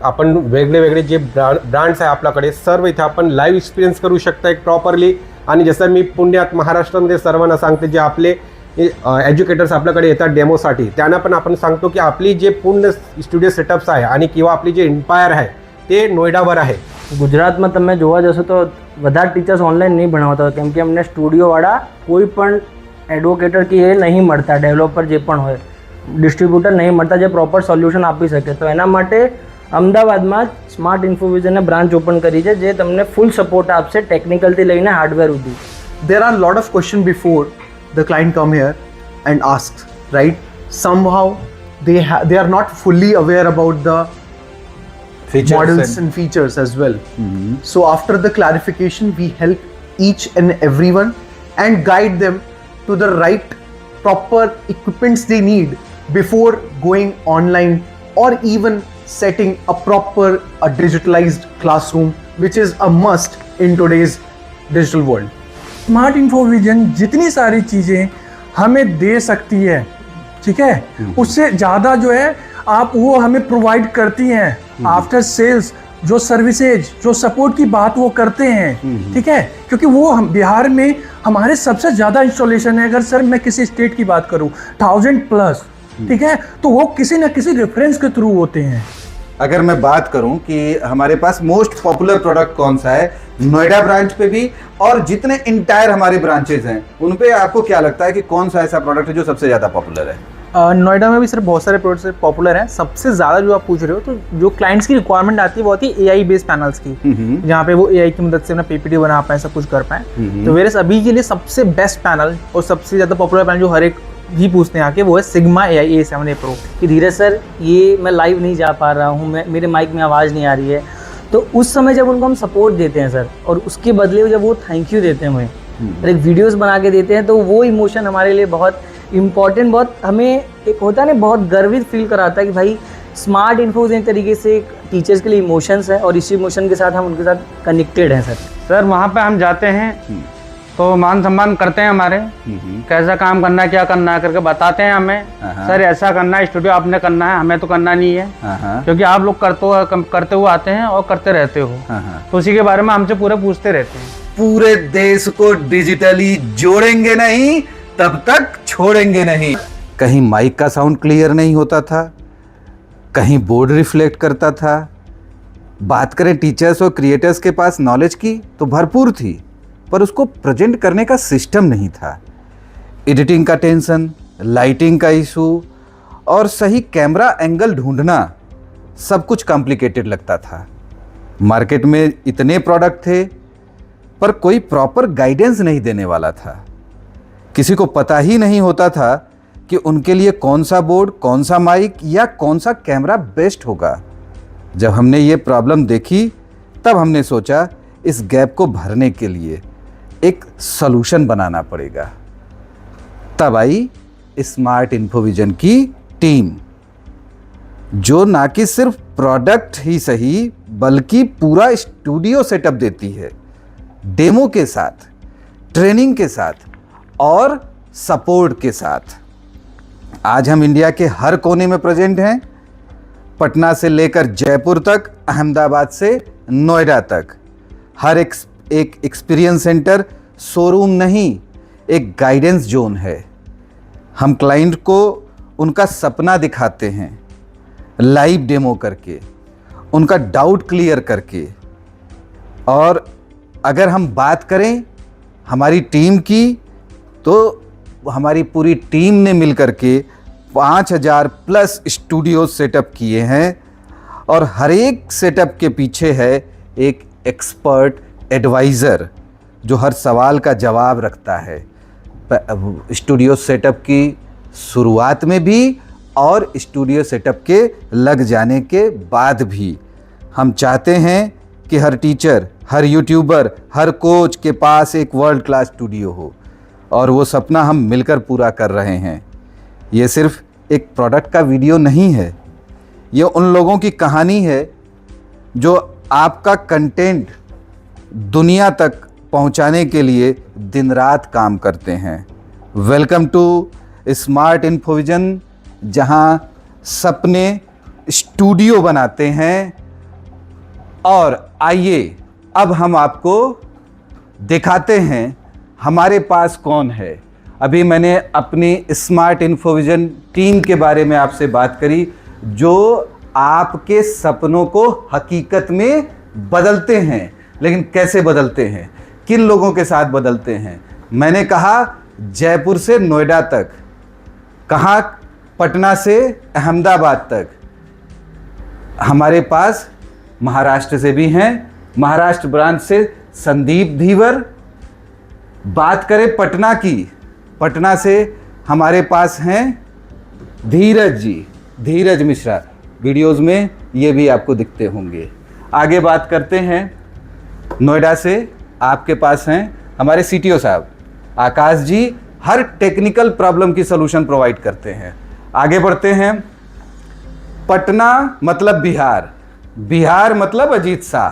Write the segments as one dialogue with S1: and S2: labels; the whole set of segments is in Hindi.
S1: आपण वेगळे वेगळे जे ब्रँड्स आहे आपल्याकडे सर्व इथे आपण लाईव्ह एक्सपिरियन्स करू शकता एक प्रॉपरली. आणि जसं मी पुण्यात महाराष्ट्रामध्ये सर्वांना सांगते, जे आपले एज्युकेटर्स आपल्याकडे येतात डेमोसाठी, त्यांना पण आपण सांगतो की आपली जे पूर्ण स्टुडियो सेटअप्स आहे आणि किंवा आपली જે એમ્પાયર है તે નોઈડાवर आहे.
S2: ગુજરાતમાં તમે જોવા જશો તો વધારે ટીચર્સ ઓનલાઈન નહીં ભણાવતા હોય, કેમ કે અમને સ્ટુડિયોવાળા કોઈ પણ એડવોકેટર કે એ નહીં મળતા, ડેવલપર જે પણ હોય ડિસ્ટ્રીબ્યુટર નહીં મળતા જે પ્રોપર સોલ્યુશન આપી શકે. તો એના માટે અમદાવાદમાં જ સ્માર્ટ ઇન્ફોવિઝને બ્રાન્ચ ઓપન કરી છે, જે તમને ફૂલ સપોર્ટ આપશે ટેકનિકલથી લઈને હાર્ડવેર સુધી.
S3: There are a lot of questions before the client come here and asks, right? Somehow they are not fully aware about the
S4: features
S3: models and features as well. So after the clarification, we help each and everyone and guide them to the right proper equipments they need before going online or even setting a proper digitalized classroom, which is a must in today's digital world.
S5: Smart Infovision जितनी सारी चीज़ें हमें दे सकती है, ठीक है, उससे ज़्यादा जो है आप वो हमें प्रोवाइड करती हैं. आफ्टर सेल्स जो सर्विसेज जो सपोर्ट की बात वो करते हैं, ठीक है, क्योंकि वो हम बिहार में हमारे सबसे ज़्यादा इंस्टॉलेशन है. अगर सर मैं किसी स्टेट की बात करूँ 1000+, ठीक है, तो वो किसी न किसी रेफरेंस के थ्रू होते हैं.
S4: अगर मैं बात करूं कि हमारे पास मोस्ट पॉपुलर प्रोडक्ट कौन सा है नोएडा ब्रांच पे भी और जितने इंटायर हमारे ब्रांचेस हैं उन पे, आपको क्या लगता है कि कौन सा ऐसा प्रोडक्ट है जो सबसे ज़्यादा पॉपुलर है?
S6: नोएडा में भी सर बहुत सारे प्रोडक्ट्स पॉपुलर हैं. सबसे ज़्यादा जो आप पूछ रहे हो, तो जो क्लाइंट्स की रिक्वायरमेंट आती है वो आती है AI बेस्ड पैनल्स की, जहाँ पे वो AI की मदद से अपना PPT बना पाएँ, सब कुछ कर पाएँ. तो वेरस अभी के लिए सबसे बेस्ट पैनल और सबसे ज़्यादा पॉपुलर पैनल जो हर एक भी पूछते हैं आके, वो है सिग्मा AI A7A Pro.
S2: कि धीरज सर ये मैं लाइव नहीं जा पा रहा हूँ, मैं मेरे माइक में आवाज़ नहीं आ रही है, तो उस समय जब उनको हम सपोर्ट देते हैं सर, और उसके बदले जब वो थैंक यू देते हैं हमें और एक वीडियोस बना के देते हैं, तो वो इमोशन हमारे लिए बहुत इम्पॉर्टेंट, बहुत हमें एक होता है ना, बहुत गर्वित फील कराता है कि भाई स्मार्ट इन्फोज एक तरीके से एक टीचर्स के लिए इमोशंस है और इसी इमोशन के साथ हम उनके साथ कनेक्टेड हैं.
S7: सर वहाँ पे हम जाते हैं तो मान सम्मान करते हैं हमारे, कैसा काम करना है क्या करना है करके बताते हैं हमें. सर ऐसा करना है, स्टूडियो आपने करना है, हमें तो करना नहीं है, क्योंकि आप लोग करते हुए आते हैं और करते रहते हो, तो उसी के बारे में हमसे पूरे पूछते रहते हैं.
S4: पूरे देश को डिजिटली जोड़ेंगे नहीं तब तक छोड़ेंगे नहीं. कहीं माइक का साउंड क्लियर नहीं होता था, कहीं बोर्ड रिफ्लेक्ट करता था. बात करें टीचर्स और क्रिएटर्स के पास नॉलेज की तो भरपूर थी, पर उसको प्रेजेंट करने का सिस्टम नहीं था. एडिटिंग का टेंशन, लाइटिंग का इशू और सही कैमरा एंगल ढूंढना, सब कुछ कॉम्प्लिकेटेड लगता था. मार्केट में इतने प्रोडक्ट थे पर कोई प्रॉपर गाइडेंस नहीं देने वाला था. किसी को पता ही नहीं होता था कि उनके लिए कौन सा बोर्ड, कौन सा माइक या कौन सा कैमरा बेस्ट होगा. जब हमने ये प्रॉब्लम देखी तब हमने सोचा इस गैप को भरने के लिए एक सॉल्यूशन बनाना पड़ेगा. तब आई स्मार्ट इन्फोविजन की टीम, जो ना कि सिर्फ प्रोडक्ट ही सही बल्कि पूरा स्टूडियो सेटअप देती है, डेमो के साथ, ट्रेनिंग के साथ और सपोर्ट के साथ. आज हम इंडिया के हर कोने में प्रेजेंट हैं, पटना से लेकर जयपुर तक, अहमदाबाद से नोएडा तक. हर एक एक्सपीरियंस सेंटर शोरूम नहीं, एक गाइडेंस जोन है. हम क्लाइंट को उनका सपना दिखाते हैं, लाइव डेमो करके, उनका डाउट क्लियर करके. और अगर हम बात करें हमारी टीम की, तो हमारी पूरी टीम ने मिलकर के 5000+ स्टूडियो सेटअप किए हैं और हर एक सेटअप के पीछे है एक एक्सपर्ट एडवाइज़र जो हर सवाल का जवाब रखता है. स्टूडियो सेटअप की शुरुआत में भी और स्टूडियो सेटअप के लग जाने के बाद भी. हम चाहते हैं कि हर टीचर, हर यूट्यूबर, हर कोच के पास एक वर्ल्ड क्लास स्टूडियो हो, और वो सपना हम मिलकर पूरा कर रहे हैं. ये सिर्फ एक प्रोडक्ट का वीडियो नहीं है, ये उन लोगों की कहानी है जो आपका कंटेंट दुनिया तक पहुंचाने के लिए दिन रात काम करते हैं. वेलकम टू स्मार्ट इन्फोविजन, जहां सपने स्टूडियो बनाते हैं और आइए अब हम आपको दिखाते हैं हमारे पास कौन है। अभी मैंने अपनी स्मार्ट इन्फोविजन टीम के बारे में आपसे बात करी, जो आपके सपनों को हकीकत में बदलते हैं। लेकिन कैसे बदलते हैं, किन लोगों के साथ बदलते हैं? मैंने कहा जयपुर से नोएडा तक, कहा पटना से अहमदाबाद तक, हमारे पास महाराष्ट्र से भी हैं, महाराष्ट्र ब्रांच से संदीप धीवर। बात करें पटना की, पटना से हमारे पास हैं धीरज जी, धीरज मिश्रा, वीडियोस में ये भी आपको दिखते होंगे। आगे बात करते हैं नोएडा से, आपके पास हैं हमारे सीटीओ साहब आकाश जी, हर टेक्निकल प्रॉब्लम की सलूशन प्रोवाइड करते हैं। आगे बढ़ते हैं, पटना मतलब बिहार, बिहार मतलब अजीत शाह,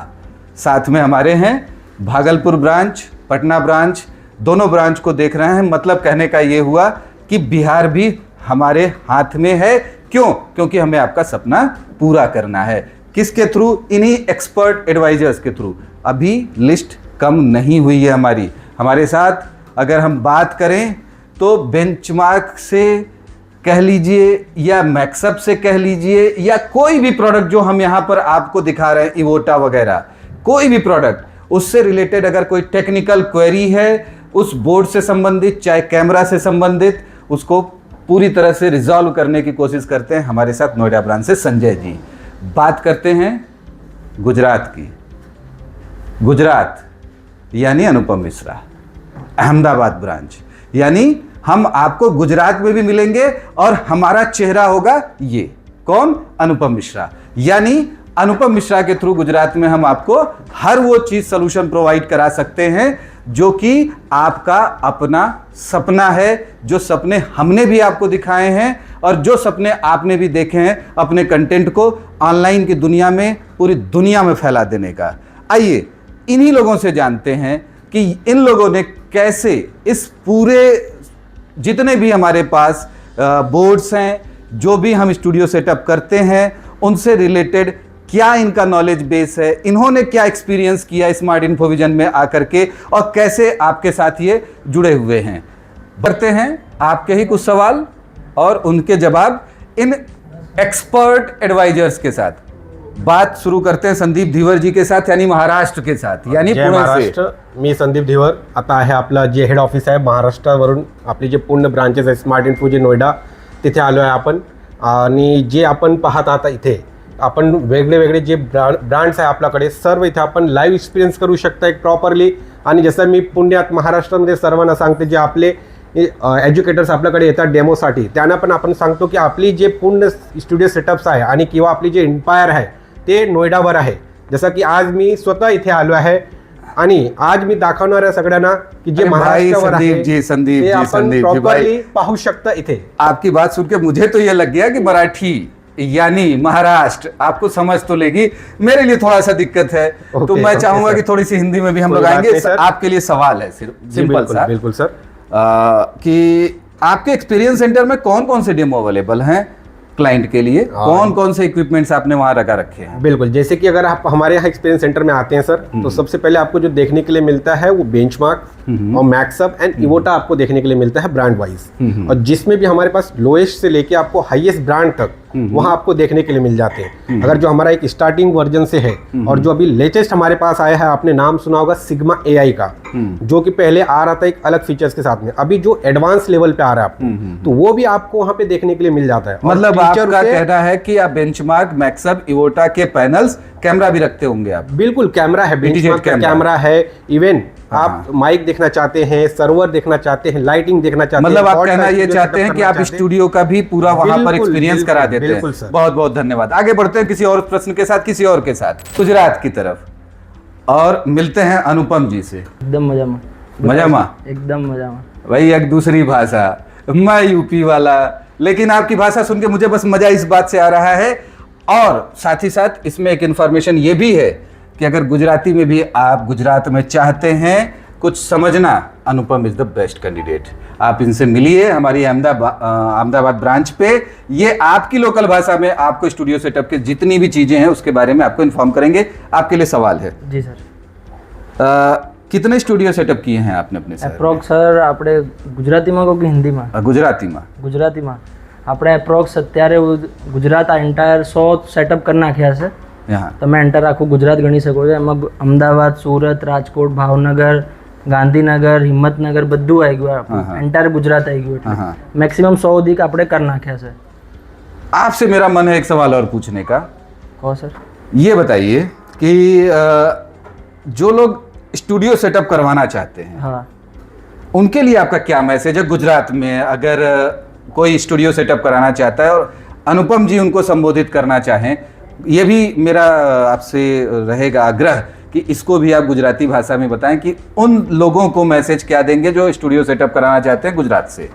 S4: साथ में हमारे हैं भागलपुर ब्रांच, पटना ब्रांच, दोनों ब्रांच को देख रहे हैं। मतलब कहने का ये हुआ कि बिहार भी हमारे हाथ में है। क्यों? क्योंकि हमें आपका सपना पूरा करना है। किसके थ्रू? इन्हीं एक्सपर्ट एडवाइजर्स के थ्रू। अभी लिस्ट कम नहीं हुई है हमारे साथ। अगर हम बात करें तो बेंचमार्क से कह लीजिए या मैक्सअप से कह लीजिए या कोई भी प्रोडक्ट जो हम यहाँ पर आपको दिखा रहे हैं, इवोटा वगैरह, कोई भी प्रोडक्ट, उससे रिलेटेड अगर कोई टेक्निकल क्वेरी है, उस बोर्ड से संबंधित चाहे कैमरा से संबंधित, उसको पूरी तरह से रिजॉल्व करने की कोशिश करते हैं हमारे साथ नोएडा ब्रांच से संजय जी। बात करते हैं गुजरात की, गुजरात यानी अनुपम मिश्रा, अहमदाबाद ब्रांच, यानी हम आपको गुजरात में भी मिलेंगे और हमारा चेहरा होगा ये, कौन? अनुपम मिश्रा। यानी अनुपम मिश्रा के थ्रू गुजरात में हम आपको हर वो चीज सॉल्यूशन प्रोवाइड करा सकते हैं जो कि आपका अपना सपना है, जो सपने हमने भी आपको दिखाए हैं और जो सपने आपने भी देखे हैं अपने कंटेंट को ऑनलाइन की दुनिया में, पूरी दुनिया में फैला देने का। आइए इन्हीं लोगों से जानते हैं कि इन लोगों ने कैसे इस पूरे जितने भी हमारे पास बोर्ड्स हैं, जो भी हम स्टूडियो सेटअप करते हैं, उनसे रिलेटेड क्या इनका नॉलेज बेस है, इन्होंने क्या एक्सपीरियंस किया स्मार्ट इन्फोविजन में आकर के और कैसे आपके साथ ये जुड़े हुए हैं। बढ़ते हैं आपके ही कुछ सवाल और उनके जवाब इन एक्सपर्ट एडवाइजर्स के साथ। बात शुरू करते हैं संदीप धीवर जी के साथ, यानी महाराष्ट्र के साथ, यानी
S1: जय
S4: पुणे से।
S1: महाराष्ट्र, मी संदीप धीवर. आता आहे आपलं जे हेड ऑफिस आहे महाराष्ट्रावरून, आपली जे पूर्ण ब्रांचेस आहे स्मार्ट इन्फोजी नोएडा, तिथे आलो आहे आपण. आणि जे आपण पाहत आहात इथे आपण वेगळे वेगळे जे ब्रँड्स आहे आपल्याकडे सर्व इथे आपण लाईव्ह एक्सपिरियन्स करू शकता एक प्रॉपरली. आणि जसं मी पुण्यात महाराष्ट्रामध्ये सर्वांना सांगते, जे आपले एज्युकेटर्स आपल्याकडे येतात डेमोसाठी, त्यांना पण आपण सांगतो की आपली जे पूर्ण स्टुडिओ सेटअप्स आहे आणि किंवा आपली जे इन्पायर आहे ते नोएडावर आहे. जसं की आज मी स्वतः इथे आलो आहे आणि आज मी दाखवणार आहे सगळ्यांना की जे महाराष्ट्रावर आहे
S4: संदीप
S1: ते
S4: जी,
S1: आपण
S4: संदीप जी
S1: प्रॉपरली
S4: भाई,
S1: पाहू शकता इथे.
S4: आपकी बात सुन के मुझे तो ये लग गया कि मराठी यानी महाराष्ट्र आपको समझ तो लेगी, मेरे लिए थोड़ा सा दिक्कत है. तो मैं चाहूंगा कि थोड़ी सी हिंदी में भी हम लोग आएंगे. आपके लिए सवाल है सिर्फ सिंपल सा,
S1: बिल्कुल सर,
S4: कि आपके एक्सपीरियंस सेंटर में कौन कौन से डेमो अवेलेबल हैं क्लाइंट के लिए, कौन कौन से इक्विपमेंट्स आपने वहां रखा रखे हैं?
S1: बिल्कुल. जैसे कि अगर आप हमारे यहाँ एक्सपीरियंस सेंटर में आते हैं सर, तो सबसे पहले आपको जो देखने के लिए मिलता है वो बेंचमार्क और मैक्सअप एंड इवोटा आपको देखने के लिए मिलता है ब्रांड वाइज. और जिसमें भी हमारे पास लोएस्ट से लेके आपको हाईएस्ट ब्रांड तक वहाँ आपको देखने के लिए मिल जाते हैं. अगर जो हमारा एक स्टार्टिंग वर्जन से है और जो अभी लेटेस्ट हमारे पास आया है, आपने नाम सुना होगा सिग्मा AI का, जो कि पहले आ रहा था एक अलग फीचर्स के साथ में, अभी जो एडवांस लेवल पे आ रहा है आपको, तो वो भी आपको वहाँ पे देखने के लिए मिल जाता है.
S4: मतलब आपका कहना है कि आप बेंचमार्क, मैक्सअप, इवोटा के पैनल्स, कैमरा भी रखते होंगे आप?
S1: बिल्कुल, कैमरा है, बेंचमार्क का कैमरा है. इवन आप माइक देखना चाहते हैं, सर्वर देखना चाहते हैं, लाइटिंग देखना चाहते हैं,
S4: मतलब आप कहना ये चाहते हैं कि आप स्टूडियो का भी पूरा वहां पर एक्सपीरियंस करा देते हैं. बहुत बहुत धन्यवाद. आगे बढ़ते हैं किसी और प्रश्न के साथ, किसी और के साथ, गुजरात की तरफ, और मिलते हैं अनुपम जी से.
S2: एकदम मजा में,
S4: मजा में,
S2: एकदम मजा में.
S4: भाई एक दूसरी भाषा, मैं यूपी वाला, लेकिन आपकी भाषा सुन के मुझे बस मजा इस बात से आ रहा है. और साथ ही साथ इसमें एक इंफॉर्मेशन ये भी है कि अगर गुजराती में भी आप गुजरात में चाहते हैं कुछ समझना, अनुपम इज द बेस्ट कैंडिडेट। आप इनसे मिलिए हमारी अहमदाबाद ब्रांच पे। ये आपकी लोकल भाषा में आपको स्टूडियो सेटअप के जितनी भी चीजें हैं उसके बारे में आपको इन्फॉर्म करेंगे। आपके लिए सवाल है,
S2: जी सर।
S4: कितने स्टूडियो सेटअप किए हैं आपने अपने शहर में?
S2: एप्रोक्स सर આપણે ગુજરાતીમાં કહો કે હિન્દીમાં?
S4: गुजराती में
S2: ગુજરાતીમાં આપણે એપ્રોક્સ અત્યારે ગુજરાત આ એન્ટાયર 100 સેટઅપ કરી નાખ્યા છે।
S4: यहाँ
S2: તમે એન્ટર આખું ગુજરાત ગણી શકો છો। એમાં અમદાવાદ, સુરત, રાજકોટ, ભાવનગર, ગાંધીનગર, હિંમતનગર બધું આવી ગયું। આપણું એન્ટાયર ગુજરાત આવી ગયું।
S4: हाँ।
S2: એટલે મેક્સિમમ 100 દીક આપણે કરી નાખ્યા છે।
S4: आपसे मेरा मन है एक सवाल और पूछने का।
S2: કહો સર।
S4: ये बताइए कि जो लोग स्टूडियो सेटअप करवाना चाहते हैं
S2: हाँ
S4: उनके लिए आपका क्या मैसेज है? गुजरात में अगर कोई स्टूडियो सेटअप कराना चाहता है और अनुपम जी उनको संबोधित करना चाहें, ये भी मेरा आपसे रहेगा आग्रह कि इसको भी आप गुजराती भाषा में बताएं कि उन लोगों को मैसेज क्या देंगे जो स्टूडियो सेटअप कराना चाहते हैं गुजरात से।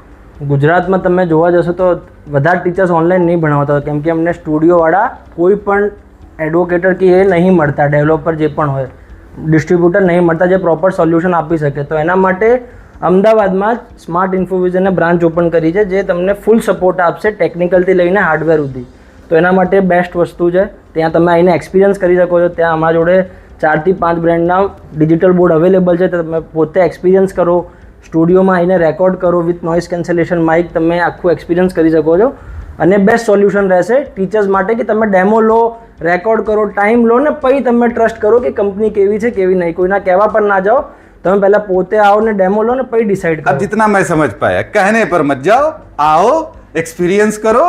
S2: ગુજરાતમાં તમે જોવા જશો તો બધા ટીચર્સ ઓનલાઈન નહીં ભણાવતા કેમ કે અમને સ્ટુડિયોવાળા કોઈ પણ એડવોકેટર કે એ નહીં મળતા, ડેવલપર જે પણ હોય, ડિસ્ટ્રીબ્યુટર નહીં મળતા જે પ્રોપર સોલ્યુશન આપી શકે। તો એના માટે અમદાવાદમાં સ્માર્ટ ઇન્ફોવિઝને બ્રાન્ચ ઓપન કરી છે જે તમને ફૂલ સપોર્ટ આપશે ટેકનિકલથી લઈને હાર્ડવેર સુધી। તો એના માટે બેસ્ટ વસ્તુ છે। ત્યાં તમે આવીને એક્સપિરિયન્સ કરી શકો છો। ત્યાં અમારા જોડે 4 થી 5 બ્રાન્ડના ડિજિટલ બોર્ડ અવેલેબલ છે। તો તમે પોતે એક્સપિરિયન્સ કરો, સ્ટુડિયોમાં આવીને રેકોર્ડ કરો વિથ નોઇઝ કેન્સલેશન માઇક, તમે આખું એક્સપિરિયન્સ કરી શકો છો। અને બેસ્ટ સોલ્યુશન રહેશે ટીચર્સ માટે કે તમે ડેમો લો, રેકોર્ડ કરો, ટાઈમ લો ને પછી તમે ટ્રસ્ટ કરો કે કંપની કેવી છે કેવી નહીં। કોઈના કહેવા પર ના જાઓ, તમે પહેલા પોતે આવો ને ડેમો લો ને પછી ડિસાઈડ
S4: अब
S2: કરો।
S4: जितना मैं समझ पाया, कहने पर मत जाओ, आओ, एक्सपीरियंस करो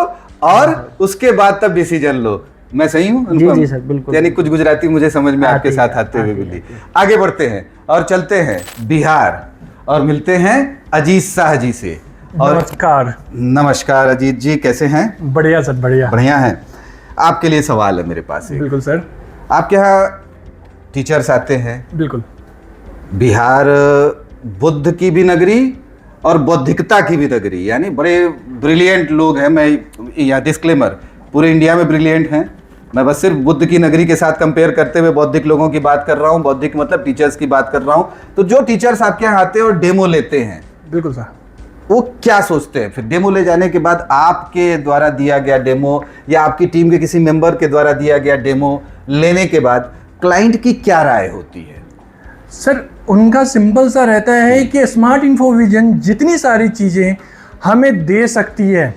S4: और उसके बाद तब डिसीजन लो। मैं सही हूँ
S2: जी
S4: अनुपम?
S2: जी सर, बिल्कुल।
S4: यानी कुछ गुजराती मुझे समझ में आपके
S2: आती
S4: साथ
S2: है,
S4: आते हुए
S2: आती
S4: मिली। आगे बढ़ते हैं और चलते हैं बिहार और मिलते हैं अजीत शाह जी से। और
S5: नमस्कार।
S4: नमस्कार अजीत जी, कैसे हैं?
S5: बढ़िया सर, बढ़िया।
S4: बढ़िया हैं। आपके लिए सवाल है मेरे पास एक।
S5: बिल्कुल सर,
S4: आपके यहाँ टीचर्स आते हैं।
S5: बिल्कुल।
S4: बिहार बुद्ध की भी नगरी और बौद्धिकता की भी नगरी, यानी बड़े ब्रिलियंट लोग हैं। मैं यहाँ डिस्क्लेमर, पूरे इंडिया में ब्रिलियंट हैं। मैं बस सिर्फ बुद्ध की नगरी के साथ कंपेयर करते हुए बौद्धिक लोगों की बात कर रहा हूँ। बौद्धिक मतलब टीचर्स की बात कर रहा हूँ। तो जो टीचर्स आपके यहाँ आते हैं और डेमो लेते हैं,
S5: बिल्कुल सर।
S4: वो क्या सोचते हैं? फिर डेमो ले जाने के बाद आपके द्वारा दिया गया डेमो या आपकी टीम के किसी मेंबर के द्वारा दिया गया डेमो लेने के बाद क्लाइंट की क्या राय होती है?
S5: सर उनका सिंपल सा रहता है कि स्मार्ट इन्फोविजन जितनी सारी चीज़ें हमें दे सकती है,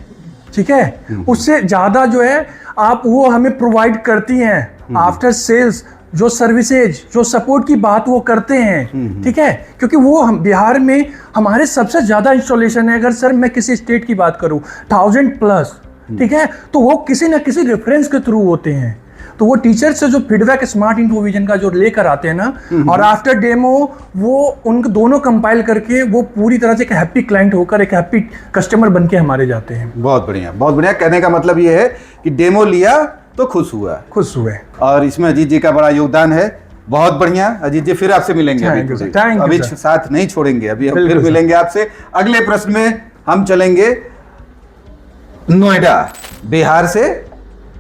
S5: ठीक है, उससे ज़्यादा जो है आप वो हमें प्रोवाइड करती हैं। आफ्टर सेल्स जो सर्विसेज, जो सपोर्ट की बात वो करते हैं, ठीक है, क्योंकि वो हम बिहार में हमारे सबसे ज़्यादा इंस्टॉलेशन है। अगर सर मैं किसी स्टेट की बात करूँ 1000+, ठीक है, तो वो किसी न किसी रेफरेंस के थ्रू होते हैं। तो वो टीचर से जो फीडबैक स्मार्ट इन्फोविजन का जो लेकर आते हैं ना, और आफ्टर डेमो वो उनको दोनों कंपाइल करके वो पूरी तरह से एक हैप्पी क्लाइंट होकर एक हैप्पी कस्टमर बन के हमारे जाते हैं।
S4: बहुत बढ़िया, बहुत बढ़िया। कहने का मतलब ये है कि डेमो लिया तो खुश हुआ,
S5: खुश हुए।
S4: और इसमें अजीत जी का बड़ा योगदान है। बहुत बढ़िया अजीत जी, फिर आपसे मिलेंगे।
S5: Thank you, sir. Thank you,
S4: अभी
S5: sir.
S4: साथ नहीं छोड़ेंगे, अभी हम
S5: बिल्कुल,
S4: फिर
S5: sir.
S4: मिलेंगे आपसे। अगले प्रश्न में हम चलेंगे नोएडा, बिहार से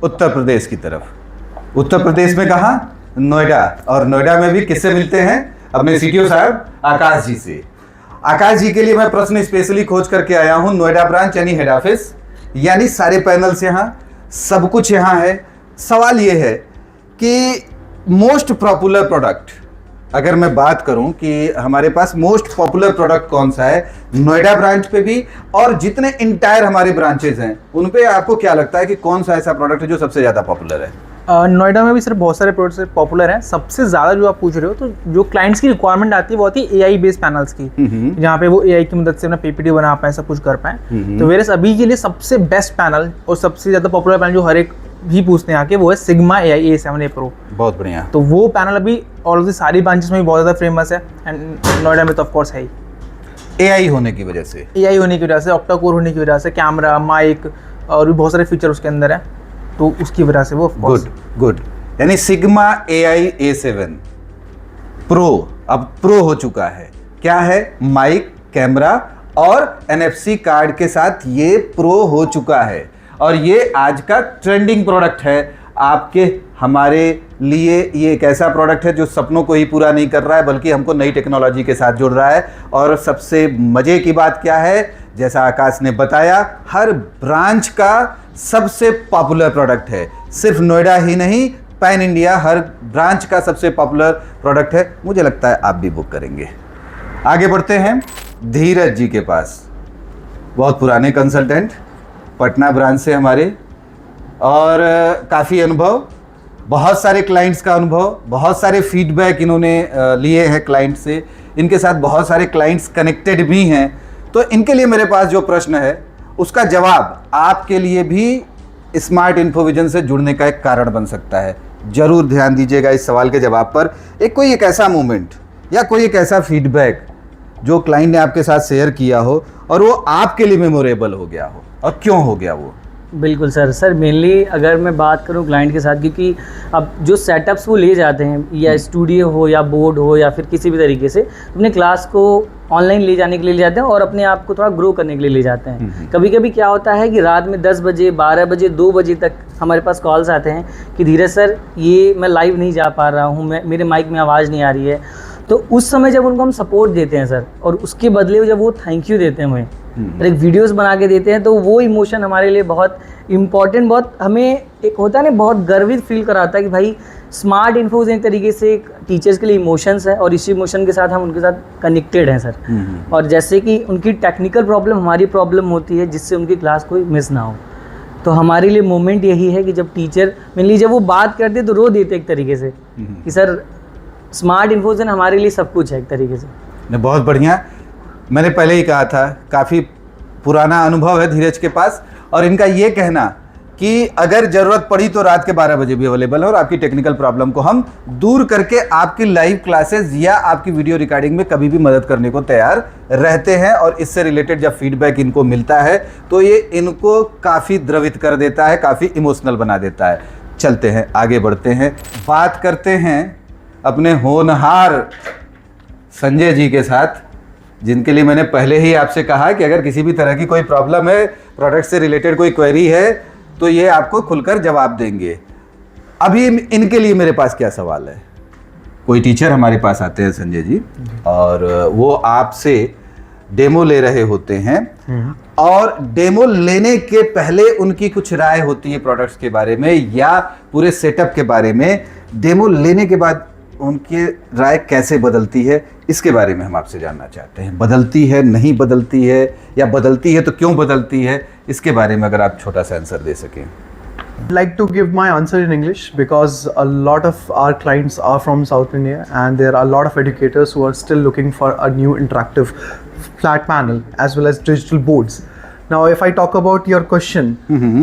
S4: उत्तर प्रदेश की तरफ। उत्तर प्रदेश में कहा? नोएडा। और नोएडा में भी किससे मिलते हैं? अपने सीटीओ साहब आकाश जी से। आकाश जी के लिए मैं प्रश्न स्पेशली खोज करके आया हूं। नोएडा ब्रांच यानी हेड ऑफिस, यानी सारे पैनल्स यहाँ, सब कुछ यहाँ है। सवाल ये है कि मोस्ट पॉपुलर प्रोडक्ट, अगर मैं बात करूं कि हमारे पास मोस्ट पॉपुलर प्रोडक्ट कौन सा है नोएडा ब्रांच पे भी, और जितने इंटायर हमारे ब्रांचेस हैं उन पे आपको क्या लगता है कि कौन सा ऐसा प्रोडक्ट है जो सबसे ज़्यादा पॉपुलर है?
S6: नोएडा में भी सर बहुत सारे प्रोडक्ट्स पॉपुलर हैं। सबसे ज़्यादा जो आप पूछ रहे हो, तो जो क्लाइंट्स की रिक्वायरमेंट आती है वो आती है AI बेस्ड पैनल्स की, जहाँ पे वो AI की मदद से अपना PPT बना पाए, सब कुछ कर पाए। तो वेरस अभी के लिए सबसे बेस्ट पैनल और सबसे ज़्यादा पॉपुलर पैनल जो हर एक भी पूछते हैं आके, वो है सिग्मा AI A7A Pro।
S4: बहुत बढ़िया।
S6: तो वो पैनल अभी ऑल ऑफ द सारी ब्रांचेस में भी बहुत ज़्यादा फेमस है, एंड नोएडा में तो ऑफ कोर्स है ही।
S4: AI होने की वजह से,
S6: AI होने की वजह से, ऑक्टा कोर होने की वजह से, कैमरा, माइक और भी बहुत सारे फीचर उसके अंदर है, तो उसकी वजह से वो
S4: गुड गुड। यानी सिग्मा AI A7 प्रो अब प्रो हो चुका है। क्या है? माइक, कैमरा और NFC कार्ड के साथ ये प्रो हो चुका है, और ये आज का ट्रेंडिंग प्रोडक्ट है। आपके हमारे लिए ये एक ऐसा प्रोडक्ट है जो सपनों को ही पूरा नहीं कर रहा है बल्कि हमको नई टेक्नोलॉजी के साथ जुड़ रहा है। और सबसे मज़े की बात क्या है, जैसा आकाश ने बताया, हर ब्रांच का सबसे पॉपुलर प्रोडक्ट है। सिर्फ नोएडा ही नहीं, पैन इंडिया हर ब्रांच का सबसे पॉपुलर प्रोडक्ट है। मुझे लगता है आप भी बुक करेंगे। आगे बढ़ते हैं धीरज जी के पास, बहुत पुराने कंसल्टेंट, पटना ब्रांच से हमारे, और काफ़ी अनुभव, बहुत सारे क्लाइंट्स का अनुभव, बहुत सारे फीडबैक इन्होंने लिए हैं क्लाइंट से, इनके साथ बहुत सारे क्लाइंट्स कनेक्टेड भी हैं। तो इनके लिए मेरे पास जो प्रश्न है उसका जवाब आपके लिए भी स्मार्ट इन्फोविजन से जुड़ने का एक कारण बन सकता है। ज़रूर ध्यान दीजिएगा इस सवाल के जवाब पर। कोई एक ऐसा मोमेंट या कोई एक ऐसा फीडबैक जो क्लाइंट ने आपके साथ शेयर किया हो और वो आपके लिए मेमोरेबल हो गया हो, और क्यों हो गया वो?
S2: बिल्कुल सर मेनली अगर मैं बात करूं क्लाइंट के साथ, क्योंकि अब जो सेटअप्स वो ले जाते हैं, या स्टूडियो हो या बोर्ड हो या फिर किसी भी तरीके से अपने क्लास को ऑनलाइन ले जाने के लिए ले जाते हैं और अपने आप को थोड़ा ग्रो करने के लिए ले जाते हैं। कभी कभी क्या होता है कि रात में 10 बजे 12 बजे 2 बजे तक हमारे पास कॉल्स आते हैं कि धीरज सर ये मैं लाइव नहीं जा पा रहा हूँ, मेरे माइक में आवाज़ नहीं आ रही है। तो उस समय जब उनको हम सपोर्ट देते हैं सर, और उसके बदले जब वो थैंक यू देते हैं हमें और एक वीडियोस बना के देते हैं, तो वो इमोशन हमारे लिए बहुत इम्पॉर्टेंट, बहुत हमें एक होता है ना, बहुत गर्वित फील कराता है कि भाई स्मार्ट इन्फोज एक तरीके से एक टीचर्स के लिए इमोशंस है और इसी इमोशन के साथ हम उनके साथ कनेक्टेड हैं सर। और जैसे कि उनकी टेक्निकल प्रॉब्लम हमारी प्रॉब्लम होती है जिससे उनकी क्लास कोई मिस ना हो, तो हमारे लिए मोमेंट यही है कि जब टीचर मेनली जब वो बात करते तो रो देते एक तरीके से कि सर स्मार्ट इन्फोजन हमारे लिए सब कुछ है एक तरीके से।
S4: बहुत बढ़िया। मैंने पहले ही कहा था, काफ़ी पुराना अनुभव है धीरज के पास, और इनका ये कहना कि अगर ज़रूरत पड़ी तो रात के 12 बजे भी अवेलेबल है और आपकी टेक्निकल प्रॉब्लम को हम दूर करके आपकी लाइव क्लासेस या आपकी वीडियो रिकॉर्डिंग में कभी भी मदद करने को तैयार रहते हैं। और इससे रिलेटेड जब फीडबैक इनको मिलता है तो ये इनको काफ़ी द्रवित कर देता है, काफ़ी इमोशनल बना देता है। चलते हैं, आगे बढ़ते हैं, बात करते हैं अपने होनहार संजय जी के साथ, जिनके लिए मैंने पहले ही आपसे कहा कि अगर किसी भी तरह की कोई प्रॉब्लम है, प्रोडक्ट से रिलेटेड कोई क्वेरी है, तो ये आपको खुलकर जवाब देंगे। अभी इनके लिए मेरे पास क्या सवाल है, कोई टीचर हमारे पास आते हैं संजय जी, और वो आपसे डेमो ले रहे होते हैं, और डेमो लेने के पहले उनकी कुछ राय होती है प्रोडक्ट्स के बारे में या पूरे सेटअप के बारे में। डेमो लेने के बाद उनकी राय कैसे बदलती है, इसके बारे में हम आपसे जानना चाहते हैं। बदलती है, नहीं बदलती है, या बदलती है तो क्यों बदलती है, इसके बारे में अगर आप छोटा सा आंसर दे सकें।
S3: I'd like to give my answer in English because a lot of our clients are from South India and there are a lot of educators who are still looking for a new interactive flat panel as well as digital boards. Now, if I talk about your question,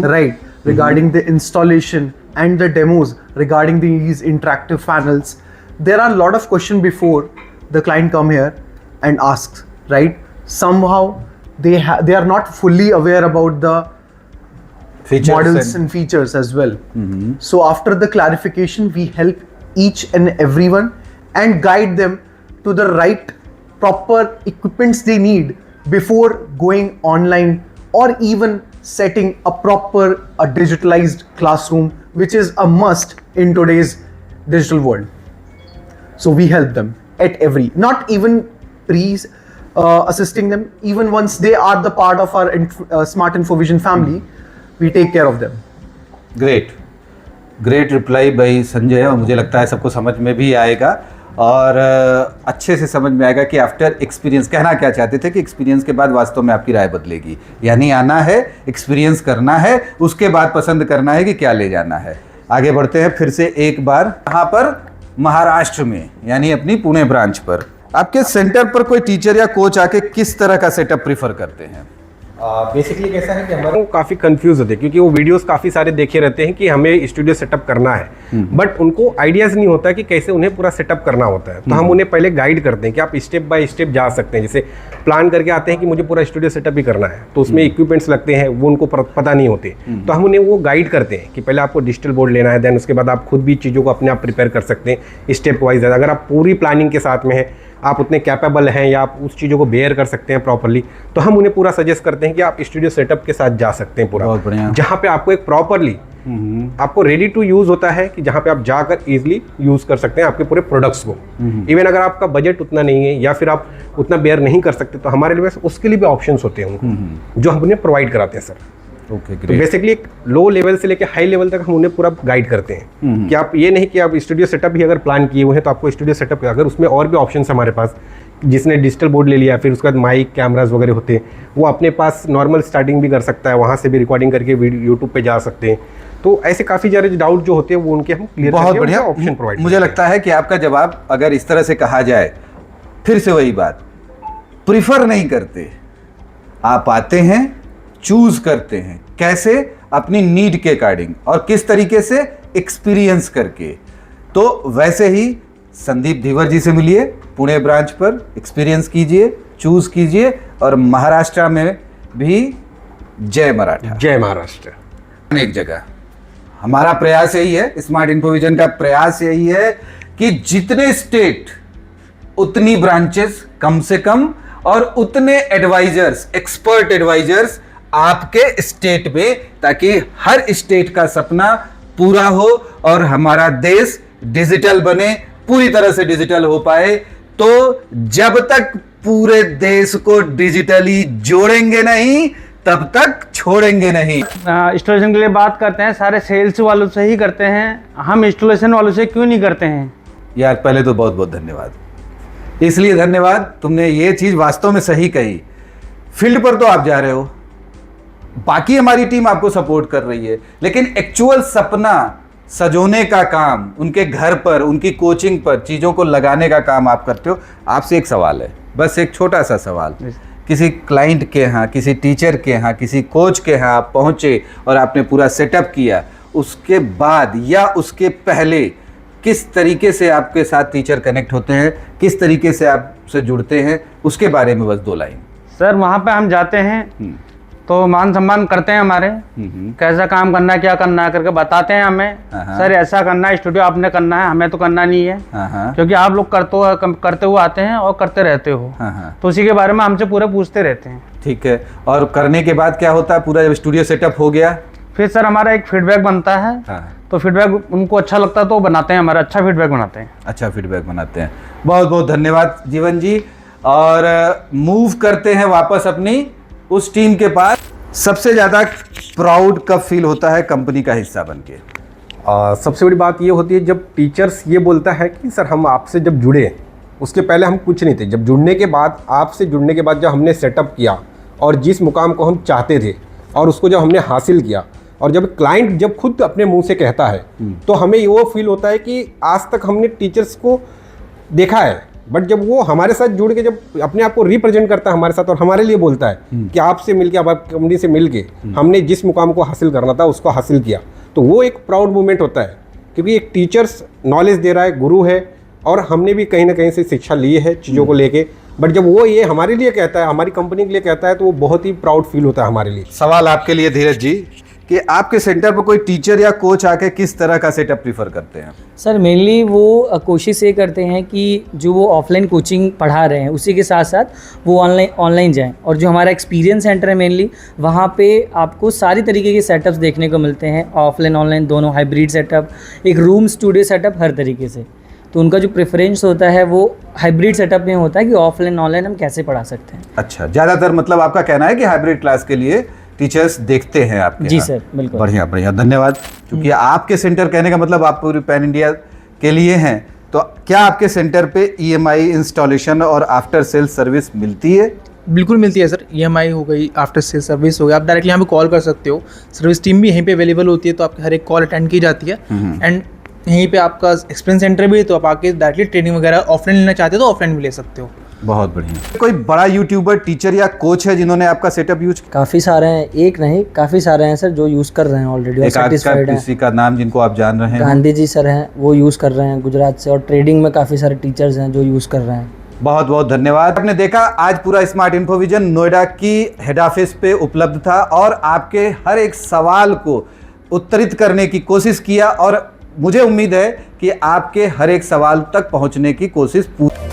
S3: right, regarding the installation and the demos regarding these interactive panels, there are a lot of questions before the client come here and asks, right? Somehow they are not fully aware about the
S4: Features
S3: models and features as well. So after the clarification, we help each and everyone and guide them to the right proper equipments they need before going online or even setting a proper digitalized classroom, which is a must in today's digital world. So we help them at every, not even assisting them, even once they are the part of our Smart Infovision family, we take care of them.
S4: Great reply by Sanjay, और मुझे लगता है सबको समझ में भी आएगा और अच्छे से समझ में आएगा कि आफ्टर एक्सपीरियंस कहना क्या चाहते थे, कि एक्सपीरियंस के बाद वास्तव में आपकी राय बदलेगी। यानी आना है, एक्सपीरियंस करना है, उसके बाद पसंद करना है कि क्या ले जाना है। आगे बढ़ते हैं फिर से एक बार, यहाँ पर महाराष्ट्र में, यानी अपनी पुणे ब्रांच पर, आपके सेंटर पर कोई टीचर या कोच आके किस तरह का सेटअप प्रीफर करते हैं?
S1: बेसिकली कैसा है कि हमारे काफ़ी कंफ्यूज होते हैं, क्योंकि वो वीडियोस काफ़ी सारे देखे रहते हैं कि हमें स्टूडियो सेटअप करना है, बट उनको आइडियाज़ नहीं होता कि कैसे उन्हें पूरा सेटअप करना होता है। तो हम उन्हें पहले गाइड करते हैं कि आप स्टेप बाय स्टेप जा सकते हैं। जैसे प्लान करके आते हैं कि मुझे पूरा स्टूडियो सेटअप ही करना है, तो उसमें इक्विपमेंट्स लगते हैं, वो उनको पता नहीं होते, तो हम उन्हें वो गाइड करते हैं कि पहले आपको डिजिटल बोर्ड लेना है, देन उसके बाद आप खुद भी चीज़ों को अपने आप प्रिपेयर कर सकते हैं स्टेप वाइज। अगर आप पूरी प्लानिंग के साथ में हैं, आप उतने कैपेबल हैं या आप उस चीज़ों को बेयर कर सकते हैं प्रॉपरली, तो हम उन्हें पूरा सजेस्ट करते हैं कि आप स्टूडियो सेटअप के साथ जा सकते हैं पूरा, जहाँ पे आपको एक प्रॉपरली आपको रेडी टू यूज होता है कि जहाँ पे आप जाकर इजीली यूज कर सकते हैं आपके पूरे प्रोडक्ट्स को। इवन अगर आपका बजट उतना नहीं है या फिर आप उतना बेयर नहीं कर सकते तो हमारे लिए उसके लिए भी ऑप्शंस होते हैं उनको जो हम उन्हें प्रोवाइड कराते हैं सर।
S4: ओके
S1: तो बेसिकली एक लो लेवल से लेकर हाई लेवल तक हम उन्हें पूरा गाइड करते हैं कि आप ये नहीं कि आप स्टूडियो सेटअप भी अगर प्लान किए हुए हैं तो आपको स्टूडियो सेटअप अगर उसमें और भी ऑप्शंस हमारे पास, जिसने डिजिटल बोर्ड ले लिया फिर उसके बाद माइक कैमराज वगैरह होते हैं, वो अपने पास नॉर्मल स्टार्टिंग भी कर सकता है, वहाँ से भी रिकॉर्डिंग करके वीडियो यूट्यूब पे जा सकते हैं। तो ऐसे काफ़ी सारे डाउट जो होते हैं वो उनके हम क्लियर
S4: बहुत बढ़िया
S1: ऑप्शन प्रोवाइड।
S4: मुझे लगता है कि आपका जवाब अगर इस तरह से कहा जाए, फिर से वही बात, प्रिफर नहीं करते, आप आते हैं, चूज करते हैं, कैसे, अपनी नीड के अकॉर्डिंग और किस तरीके से, एक्सपीरियंस करके। तो वैसे ही संदीप धीवर जी से मिलिए, पुणे ब्रांच पर एक्सपीरियंस कीजिए, चूज कीजिए और महाराष्ट्र में भी जय मराठा,
S1: जय महाराष्ट्र।
S4: एक जगह हमारा प्रयास यही है, स्मार्ट इन्फोविजन का प्रयास यही है कि जितने स्टेट उतनी ब्रांचेस कम से कम और उतने एडवाइजर्स, एक्सपर्ट एडवाइजर्स आपके स्टेट में, ताकि हर स्टेट का सपना पूरा हो और हमारा देश डिजिटल बने, पूरी तरह से डिजिटल हो पाए। तो जब तक पूरे देश को डिजिटली जोड़ेंगे नहीं तब तक छोड़ेंगे नहीं।
S7: इंस्टॉलेशन के लिए बात करते हैं, सारे सेल्स वालों से ही करते हैं, हम इंस्टॉलेशन वालों से क्यों नहीं करते हैं?
S4: यार पहले तो बहुत बहुत धन्यवाद, इसलिए धन्यवाद, तुमने ये चीज वास्तव में सही कही। फील्ड पर तो आप जा रहे हो, बाकी हमारी टीम आपको सपोर्ट कर रही है, लेकिन एक्चुअल सपना सजोने का काम, उनके घर पर, उनकी कोचिंग पर चीजों को लगाने का काम आप करते हो। आपसे एक सवाल है, बस एक छोटा सा सवाल, किसी क्लाइंट के यहाँ, किसी टीचर के यहाँ, किसी कोच के यहाँ आप पहुँचे और आपने पूरा सेटअप किया, उसके बाद या उसके पहले किस तरीके से आपके साथ टीचर कनेक्ट होते हैं, किस तरीके से आपसे जुड़ते हैं, उसके बारे में बस 2 लाइन।
S7: सर वहाँ पे हम जाते हैं तो मान सम्मान करते हैं हमारे, कैसा काम करना है, क्या करना है करके बताते हैं हमें, सर ऐसा करना है, स्टूडियो आपने करना है, हमें तो करना नहीं है, क्योंकि आप लोग करते हुए आते हैं और करते रहते हो, तो उसी के बारे में हमसे पूरे पूछते रहते हैं।
S4: ठीक है, और करने के बाद क्या होता है, पूरा जब स्टूडियो सेटअप हो गया
S7: फिर सर हमारा एक फीडबैक बनता है, तो फीडबैक उनको अच्छा लगता है तो बनाते हैं, हमारा अच्छा फीडबैक बनाते हैं।
S4: अच्छा फीडबैक बनाते हैं, बहुत बहुत धन्यवाद जीवन जी। और मूव करते हैं वापस अपनी उस टीम के पास। सबसे ज़्यादा प्राउड कब फील होता है कंपनी का हिस्सा बनके?
S1: सबसे बड़ी बात ये होती है जब टीचर्स ये बोलता है कि सर हम आपसे जब जुड़े, उसके पहले हम कुछ नहीं थे, जब जुड़ने के बाद, आपसे जुड़ने के बाद जब हमने सेटअप किया और जिस मुकाम को हम चाहते थे और उसको जब हमने हासिल किया, और जब क्लाइंट जब खुद अपने मुंह से कहता है तो हमें वो फील होता है कि आज तक हमने टीचर्स को देखा है, बट जब वो हमारे साथ जुड़ के जब अपने आप को रिप्रेजेंट करता है हमारे साथ और हमारे लिए बोलता है कि आपसे मिलके, आप कंपनी से मिलके हमने जिस मुकाम को हासिल करना था उसको हासिल किया, तो वो एक प्राउड मोमेंट होता है, क्योंकि एक टीचर्स नॉलेज दे रहा है, गुरु है, और हमने भी कहीं ना कहीं से शिक्षा ली है चीज़ों को लेके, बट जब वो ये हमारे लिए कहता है, हमारी कंपनी के लिए कहता है, तो वो बहुत ही प्राउड फील होता है हमारे लिए।
S4: सवाल आपके लिए धीरज जी कि आपके सेंटर पर कोई टीचर या कोच आके किस तरह का सेटअप प्रीफर करते हैं?
S2: सर मेनली वो कोशिश ये करते हैं कि जो वो ऑफलाइन कोचिंग पढ़ा रहे हैं उसी के साथ साथ वो ऑनलाइन जाएं, और जो हमारा एक्सपीरियंस सेंटर है मेनली, वहाँ पे आपको सारी तरीके के सेटअप्स देखने को मिलते हैं, ऑफलाइन ऑनलाइन दोनों, हाइब्रिड सेटअप, एक रूम स्टूडियो सेटअप, हर तरीके से। तो उनका जो प्रेफरेंस होता है वो हाइब्रिड सेटअप में होता है कि ऑफलाइन ऑनलाइन हम कैसे पढ़ा सकते हैं।
S4: अच्छा, ज़्यादातर मतलब आपका कहना है कि हाइब्रिड क्लास के लिए टीचर्स देखते हैं आपके?
S2: जी सर, बिल्कुल।
S4: बढ़िया बढ़िया, धन्यवाद। क्योंकि आपके सेंटर, कहने का मतलब आप पूरी पैन इंडिया के लिए हैं, तो क्या आपके सेंटर पे EMI इंस्टॉलेशन और आफ्टर सेल सर्विस मिलती है?
S6: बिल्कुल मिलती है सर, EMI हो गई, आफ्टर सेल सर्विस हो गई, आप डायरेक्टली यहाँ पे कॉल कर सकते हो, सर्विस टीम भी यहीं पे अवेलेबल होती है, तो आपकी हर एक कॉल अटेंड की जाती है। एंड यहीं पे आपका एक्सपीरियंस सेंटर भी है, तो आप आके डायरेक्टली ट्रेनिंग वगैरह ऑफलाइन लेना चाहते हो तो ऑफलाइन भी ले सकते हो।
S4: बहुत बढ़िया। कोई बड़ा यूट्यूबर, टीचर या कोच है जिन्होंने आपका सेटअप यूज?
S2: काफ़ी सारे हैं, एक नहीं काफ़ी सारे हैं सर जो यूज़ कर रहे हैं ऑलरेडी और सेटिस्फाइड हैं।
S4: किसी का नाम जिनको आप जान रहे हैं?
S2: गांधी जी सर हैं, वो यूज़ कर रहे हैं गुजरात से, और ट्रेडिंग में काफ़ी सारे टीचर्स हैं जो यूज़ कर रहे हैं।
S4: बहुत बहुत धन्यवाद। आपने देखा आज पूरा स्मार्ट इन्फोविजन नोएडा की हेड ऑफिस पे उपलब्ध था और आपके हर एक सवाल को उत्तरित करने की कोशिश किया, और मुझे उम्मीद है कि आपके हर एक सवाल तक पहुंचने की कोशिश पूरी